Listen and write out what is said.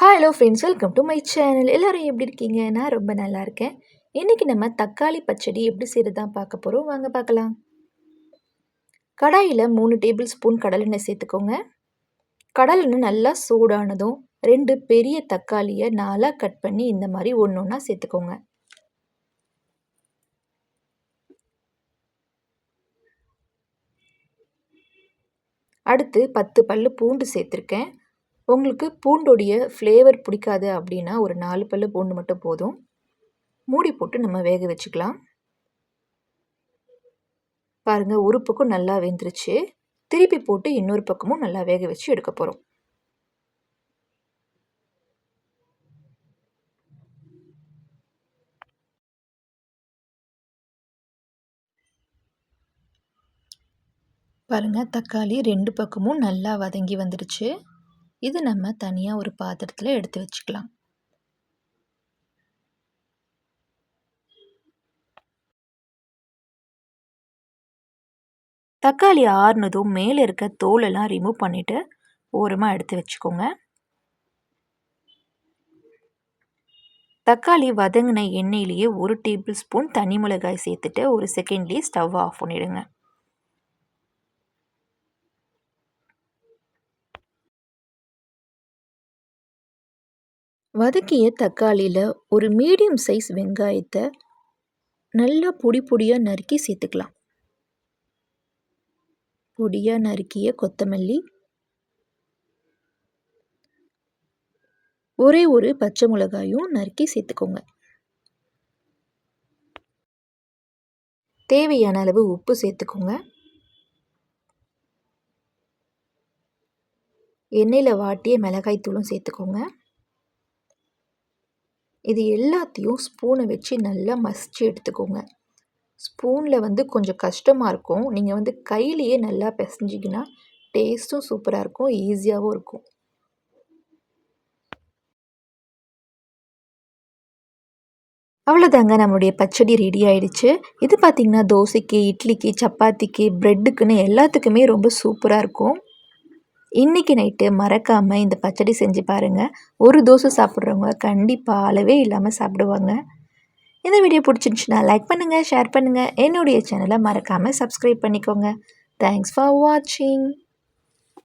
Hello friends, welcome to my channel. எல்லோரும் எப்படி இருக்கீங்க? நான் ரொம்ப நல்லா இருக்கேன். இன்றைக்கி நம்ம தக்காளி பச்சடி எப்படி செய்கிறது தான் பார்க்க போகிறோம். வாங்க பார்க்கலாம். கடாயில் 3 டேபிள் ஸ்பூன் கடலெண்ணெய் சேர்த்துக்கோங்க. கடலெண்ணெய் நல்லா சூடானதும் 2 பெரிய தக்காளியை 4 கட் பண்ணி இந்த மாதிரி ஒன்று ஒன்றா சேர்த்துக்கோங்க. அடுத்து 10 பல்லு பூண்டு சேர்த்துருக்கேன். உங்களுக்கு பூண்டோடைய ஃப்ளேவர் பிடிக்காது அப்படின்னா ஒரு 4 பல்லு பூண்டு மட்டும் போதும். மூடி போட்டு நம்ம வேக வச்சுக்கலாம். பாருங்கள், ஒரு பக்கம் நல்லா வெந்துருச்சு. திருப்பி போட்டு இன்னொரு பக்கமும் நல்லா வேக வச்சு எடுக்க போகிறோம். பாருங்கள், தக்காளி 2 பக்கமும் நல்லா வதங்கி வந்துடுச்சு. இது நம்ம தனியாக ஒரு பாத்திரத்தில் எடுத்து வச்சுக்கலாம். தக்காளி ஆறுனதும் மேலே இருக்க தோலெல்லாம் ரிமூவ் பண்ணிவிட்டு ஓரமாக எடுத்து வச்சுக்கோங்க. தக்காளி வதங்கின எண்ணெயிலேயே 1 டேபிள் ஸ்பூன் தனி மிளகாய் சேர்த்துட்டு ஒரு செகண்ட்லேயே ஸ்டவ் ஆஃப் பண்ணிவிடுங்க. வதக்கிய தக்காளியில் ஒரு மீடியம் சைஸ் வெங்காயத்தை நல்லா பொடி பொடியாக நறுக்கி சேர்த்துக்கலாம். பொடியாக நறுக்கிய கொத்தமல்லி, ஒரே ஒரு பச்சை மிளகாயும் நறுக்கி சேர்த்துக்கோங்க. தேவையான அளவு உப்பு சேர்த்துக்கோங்க. எண்ணெயில் வாட்டிய மிளகாய் தூளும் சேர்த்துக்கோங்க. இது எல்லாத்தையும் ஸ்பூனை வச்சு நல்லா மசிச்சு எடுத்துக்கோங்க. ஸ்பூனில் கொஞ்சம் கஷ்டமாக இருக்கும். நீங்கள் கையிலையே நல்லா பிசைஞ்சிங்கன்னா டேஸ்ட்டும் சூப்பராக இருக்கும், ஈஸியாகவும் இருக்கும். அவ்வளோதாங்க, நம்மளுடைய பச்சடி ரெடி ஆயிடுச்சு. இது பார்த்திங்கன்னா தோசைக்கு, இட்லிக்கு, சப்பாத்திக்கு, ப்ரெட்டுக்குன்னு எல்லாத்துக்குமே ரொம்ப சூப்பராக இருக்கும். இன்றைக்கி நைட்டு மறக்காமல் இந்த பச்சடி செஞ்சு பாருங்கள். ஒரு தோசை சாப்பிட்றவங்க கண்டிப்பாக அளவே இல்லாமல் சாப்பிடுவாங்க. இந்த வீடியோ பிடிச்சிருந்துச்சுன்னா லைக் பண்ணுங்கள், ஷேர் பண்ணுங்கள். என்னுடைய சேனலை மறக்காமல் சப்ஸ்கிரைப் பண்ணிக்கோங்க. தேங்க்ஸ் ஃபார் வாட்சிங்.